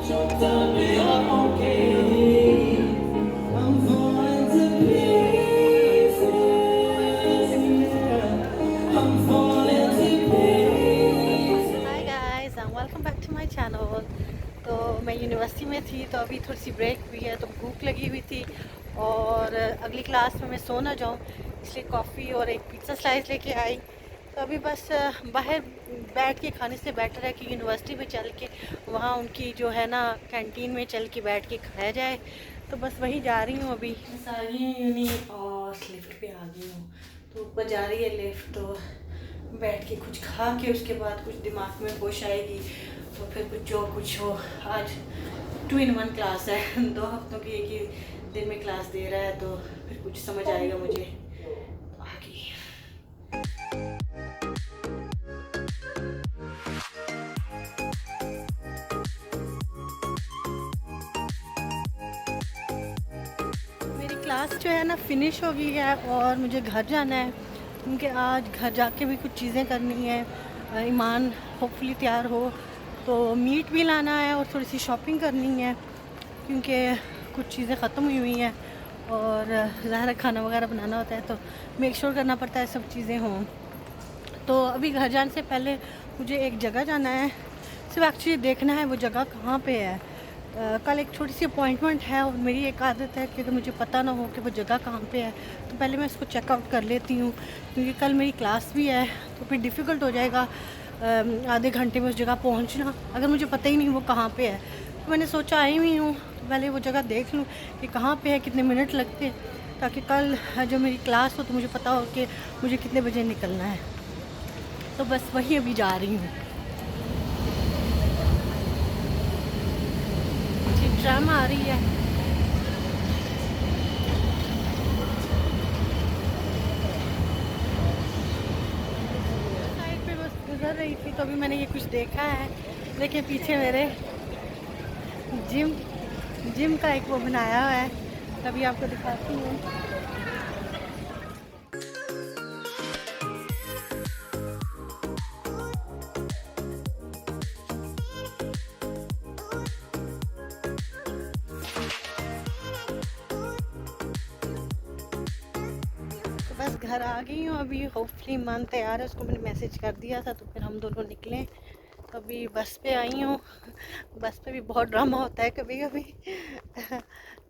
Guys welcome back to my channel. तो मैं university में थी तो अभी थोड़ी सी ब्रेक हुई है तो भूख लगी हुई थी और अगली क्लास में मैं सो ना जाऊँ इसलिए कॉफ़ी और एक पिज़्ज़ा स्लाइस लेके आई। तो अभी बस बाहर बैठ के खाने से बेटर है कि यूनिवर्सिटी में चल के वहाँ उनकी जो है ना कैंटीन में चल के बैठ के खाया जाए। तो बस वहीं जा रही हूँ अभी। बस आ गई हूँ यूनी और लिफ्ट पे आ गई हूँ तो ऊपर जा रही है लिफ्ट। तो बैठ के कुछ खा के उसके बाद कुछ दिमाग में होश आएगी तो फिर कुछ जो कुछ हो। आज 2 in 1 क्लास है 2 हफ्तों की एक ही दिन में क्लास दे रहा है तो फिर कुछ समझ आएगा मुझे आगे। मेरी क्लास जो है ना फिनिश हो गई है और मुझे घर जाना है क्योंकि आज घर जाके भी कुछ चीज़ें करनी है। ईमान होपफुली तैयार हो तो मीट भी लाना है और थोड़ी सी शॉपिंग करनी है क्योंकि कुछ चीज़ें ख़त्म हुई हुई हैं और ज़ाहिर खाना वगैरह बनाना होता है तो मेक श्योर करना पड़ता है सब चीज़ें हों। तो अभी घर जाने से पहले मुझे एक जगह जाना है, सिर्फ एक्चुअली देखना है वो जगह कहाँ पे है। कल एक छोटी सी अपॉइंटमेंट है और मेरी एक आदत है कि अगर मुझे पता ना हो कि वो जगह कहाँ पे है तो पहले मैं इसको चेकआउट कर लेती हूँ क्योंकि कल मेरी क्लास भी है तो फिर डिफ़िकल्ट हो जाएगा आधे घंटे में उस जगह पहुँचना अगर मुझे पता ही नहीं वो कहाँ पे है। तो मैंने सोचा आई हुई हूँ तो पहले वो जगह देख लूँ कि कहाँ पे है, कितने मिनट लगते हैं ताकि कल जो मेरी क्लास हो तो मुझे पता हो कि मुझे कितने बजे निकलना है। तो बस वही अभी जा रही हूँ। जी ट्रैम आ रही है। साइड पे बस गुजर रही थी तो अभी मैंने ये कुछ देखा है। देखिए पीछे मेरे जिम जिम का एक वो बनाया हुआ है, तभी आपको दिखाती हूँ। तो बस घर आ गई हूँ अभी। होपफुली मन तैयार है, उसको मैंने मैसेज कर दिया था तो फिर हम दोनों निकले। तो अभी बस पे आई हूँ। बस पे भी बहुत ड्रामा होता है कभी कभी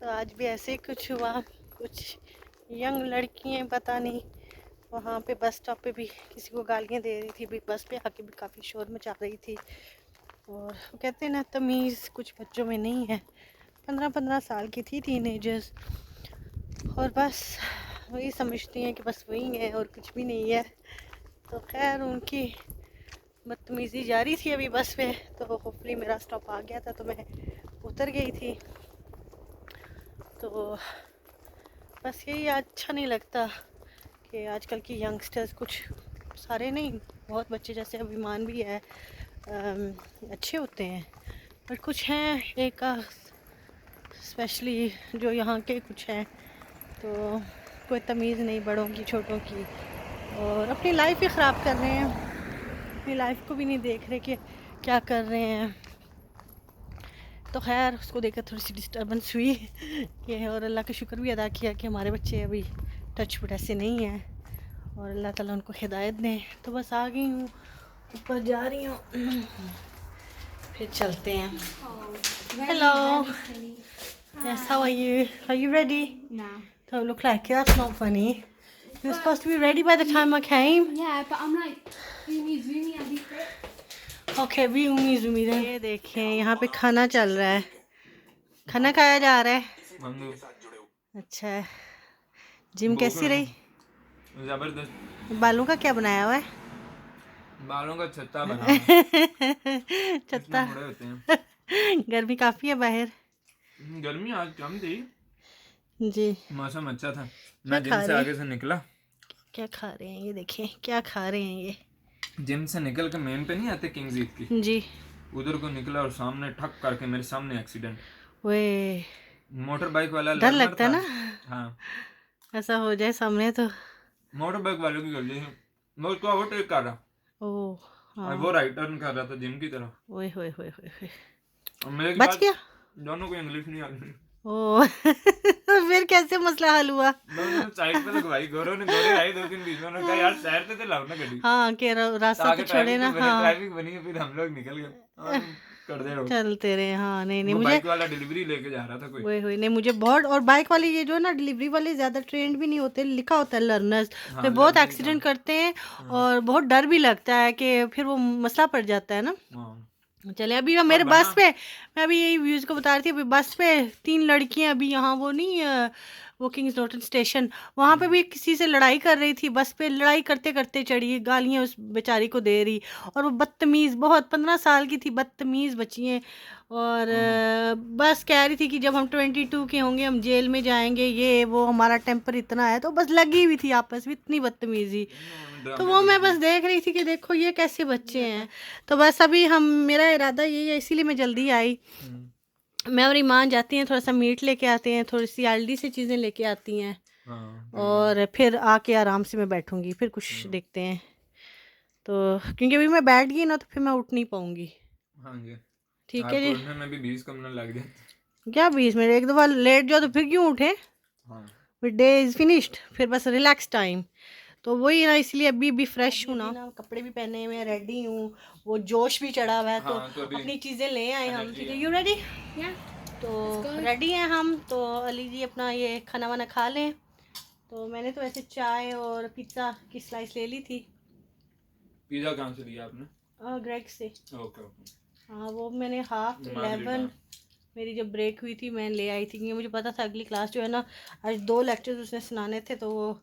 तो आज भी ऐसे ही कुछ हुआ। कुछ यंग लड़की हैं पता नहीं वहाँ पे बस स्टॉप पे भी किसी को गालियाँ दे रही थी, भी बस पे आके भी काफ़ी शोर मचा रही थी। और वो कहते हैं ना तमीज़ कुछ बच्चों में नहीं है। 15-15 साल की थी, टीनेजर्स, और बस वही समझती हैं कि बस वही है और कुछ भी नहीं है। तो खैर उनकी बदतमीज़ी जारी थी अभी बस पे। तो होपफुली मेरा स्टॉप आ गया था तो मैं उतर गई थी। तो बस यही अच्छा नहीं लगता कि आजकल की यंगस्टर्स, कुछ सारे नहीं, बहुत बच्चे जैसे अभिमान भी है अच्छे होते हैं, पर कुछ हैं एक स्पेशली जो यहाँ के कुछ हैं तो कोई तमीज़ नहीं बड़ों की छोटों की, और अपनी लाइफ ही ख़राब कर रहे हैं। अपनी लाइफ को भी नहीं देख रहे कि क्या कर रहे हैं। तो खैर उसको देखकर थोड़ी सी डिस्टर्बेंस हुई कि, और अल्लाह का शुक्र भी अदा किया कि हमारे बच्चे अभी टच वुड ऐसे नहीं हैं और अल्लाह ताला उनको हिदायत दें। तो बस आ गई हूँ, ऊपर जा रही हूँ फिर चलते हैं। Hello, yes, how are you? Are you ready? No. Don't look like it, that's not funny. You're supposed to be ready by the time I came. Yeah, but I'm like, zoomy, I'll be quick. Okay, भी उम्मीद उम्मीद है। ये देखें यहाँ पे खाना चल रहा है, खाना खाया जा रहा है। अच्छा है। जिम कैसी रही? जबरदस्त। बालों का क्या बनाया हुआ है? बालों का छत्ता बना हुआ है। छत्ता। मुड़े होते हैं। गर्मी काफी है बाहर। गर्मी आज कम थी, जी। मौसम अच्छा था। क्या मैं जिम खा से रहे हैं? आगे से निकला। क्या खा रहे हैं ये देखें, क्या खा रहे हैं ये? जिम से निकल के मेन पे नहीं आते किंग्स ईद की, जी। उधर को निकला और सामने ठक करके मेरे सामने एक्सीडेंट। वे मोटर बाइक वाला डर लर्नर लगता था। है ना, हाँ, ऐसा हो जाए सामने तो। मोटर बाइक वालों की गलती है, मैं उसको ओवरटेक कर रहा ओ और हाँ। वो राइट टर्न कर रहा था जिम की तरफ। ओए होए होए होए होए। मेरे बच गया। दोनों को इंग्लिश नहीं आती। ओ फिर कैसे मसला हल हुआ? दोनों साइड पे लगवाई, गोरों ने गोरे आई 2-3 बीच में कहा यार शहर पे तो लाओ ना गाड़ी। हाँ के रास्ता तो छोड़े ना। हाँ ट्रैफिक बनी है, फिर हम लोग निकल गए और कर दे रहो। चलते रहे। हाँ नहीं नहीं वो मुझे बाइक वाला डिलीवरी लेके जा रहा था कोई। वही हुई नहीं मुझे बहुत। और बाइक वाले ये जो है ना डिलीवरी वाले ज़्यादा ट्रेंड भी नहीं होते, लिखा होता है लर्नर्स, हाँ, फिर बहुत learning एक्सीडेंट का। करते हैं और बहुत डर भी लगता है कि फिर वो मसला पड़ जाता है ना। हाँ। चले अभी मैं मेरे बस पे, मैं अभी यही व्यूज़ को बता रही थी। अभी बस पे 3 लड़कियां अभी यहाँ वो नहीं वो किंग्स नॉर्टन स्टेशन, वहाँ पे भी किसी से लड़ाई कर रही थी। बस पे लड़ाई करते करते चढ़ी, गालियाँ उस बेचारी को दे रही। और वो बदतमीज़, बहुत 15 साल की थी, बदतमीज़ बच्ची हैं। और बस कह रही थी कि जब हम 22 के होंगे हम जेल में जाएंगे, ये वो हमारा टेम्पर इतना है। तो बस लगी हुई थी आपस में, इतनी बदतमीज़ी। तो वो मैं बस देख रही थी कि देखो ये कैसे बच्चे हैं। तो बस अभी हम, मेरा इरादा यही है, इसीलिए मैं जल्दी आई। मैं और ईमान जाती हैं, थोड़ा सा मीट लेके आते हैं, थोड़ी सी आलडी से चीज़ें लेके आती हैं। और फिर आके आराम से मैं बैठूंगी, फिर कुछ देखते हैं। तो क्योंकि अभी मैं बैठ गई ना तो फिर मैं उठ नहीं पाऊंगी। हाँ जी। ठीक है जी। उठने में भी 20 कम न लग जाए। क्या 20 मिनट? एक दफ़ा लेट जाओ तो फिर क्यों उठे? हाँ। फिर डे इज़ फिनिश्ड, फिर बस रिलैक्स टाइम। तो वही ना, इसलिए अभी भी फ्रेश हूँ ना, कपड़े भी पहने हुए हैं, रेडी हूँ, वो जोश भी चढ़ा हुआ है। तो हाँ, तो अपनी चीज़ें ले आए हम। ठीक है, energy यू रेडी? Yeah. तो Let's go. रेडी हैं हम। तो अली जी अपना ये खाना वाना खा लें। तो मैंने तो वैसे चाय और पिज़्ज़ा की स्लाइस ले ली थी। पिज़्ज़ा कहाँ से लिया आपने? ग्रेग से। ओके। हाँ वो मैंने 11:30 मेरी जब ब्रेक हुई थी मैं ले आई थी, क्योंकि मुझे पता था अगली क्लास जो है ना, आज 2 लेक्चर्स उसने सुनाने थे, तो वो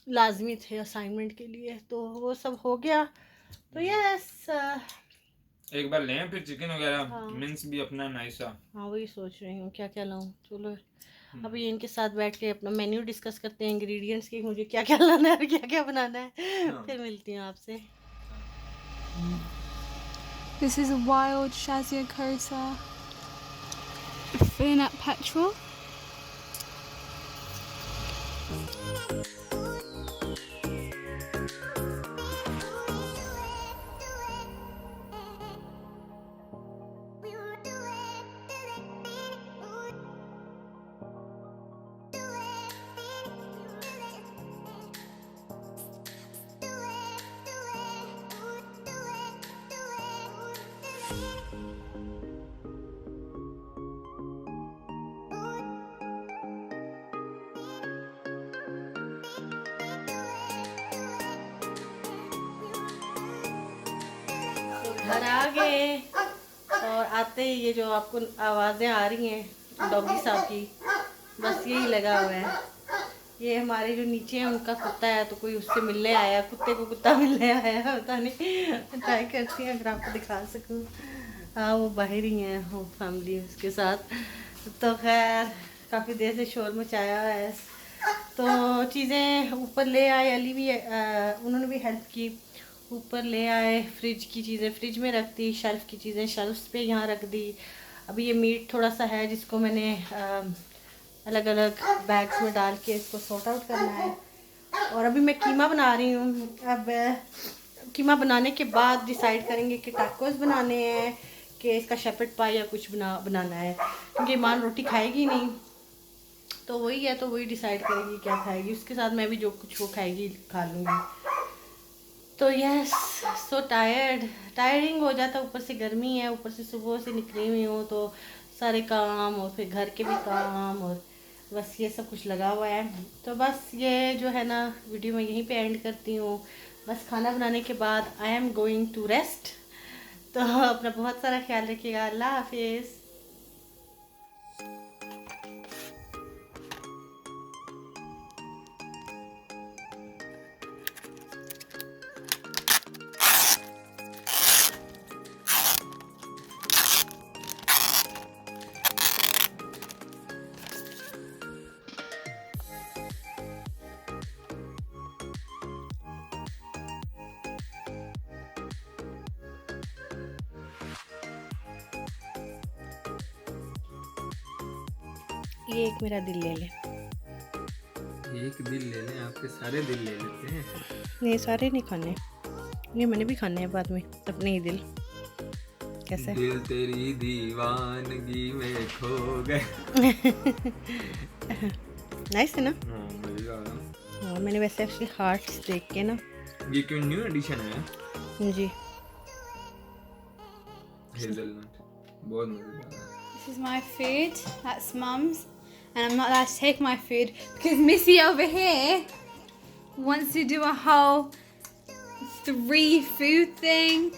लाजमी थे असाइनमेंट के लिए। तो वो सब हो गया। तो यस एक बार लें फिर चिकन वगैरह मिंस भी अपना नाइस सा। हाँ वही सोच रही हूँ क्या क्या लाऊं। चलो अभी इनके साथ बैठ के अपना मेन्यू डिस्कस करते हैं, इंग्रेडिएंट्स की, मुझे क्या क्या लाना है और क्या क्या बनाना है। फिर मिलती हूँ आपसे। This is a wild Shazia Kosa. Filling up petrol. घर आ गए और आते ही ये जो आपको आवाज़ें आ रही हैं डॉगी साहब की, बस यही लगा हुआ है। ये हमारे जो नीचे हैं उनका कुत्ता है, तो कोई उससे मिलने आया, कुत्ते को कुत्ता मिलने आया, पता नहीं। ट्राई करती हैं अगर आपको दिखा सकूँ। हाँ वो बाहर ही हैं, वो फैमिली उसके साथ। तो खैर काफ़ी देर से शोर मचाया हुआ है। तो चीज़ें ऊपर ले आए, अली भी उन्होंने भी हेल्प की। ऊपर ले आए, फ्रिज की चीज़ें फ्रिज में रख दी, शेल्फ़ की चीज़ें शेल्फ़ पे यहाँ रख दी। अभी ये मीट थोड़ा सा है जिसको मैंने अलग अलग बैग्स में डाल के इसको सॉर्ट आउट करना है। और अभी मैं कीमा बना रही हूँ। अब कीमा बनाने के बाद डिसाइड करेंगे कि टाकोस बनाने हैं कि इसका शेपर्ड पाई या कुछ बनाना है, क्योंकि ईमान रोटी खाएगी नहीं। तो वही है, तो वही डिसाइड करेगी क्या खाएगी, उसके साथ मैं भी जो कुछ वो खाएगी खा लूँगी। तो यस सो टायरिंग हो जाता, ऊपर से गर्मी है, ऊपर से सुबह से निकली हुई हूँ, तो सारे काम और फिर घर के भी काम और बस ये सब कुछ लगा हुआ है। तो बस ये जो है ना वीडियो मैं यहीं पे एंड करती हूँ। बस खाना बनाने के बाद I am going to rest. तो अपना बहुत सारा ख्याल रखिएगा। अल्लाह हाफिज़। ये एक मेरा दिल ले ले। एक दिल ले लें, आपके सारे दिल ले लेते हैं। नहीं सारे नहीं खाने, ये मैंने भी खाने हैं बाद में, अपने ही दिल। कैसे? दिल तेरी दीवानगी में खो गए। नाइस है ना? हाँ मजेदार है। हाँ, मैंने वैसे एक्चुअली हार्ट्स देख के ना, ये क्यों न्यू एडिशन है? जी हेज़लनट बहुत मजेदार है। This is my food. That's Mum's. And I'm not allowed to take my food because Missy over here wants to do a whole 3 food thing.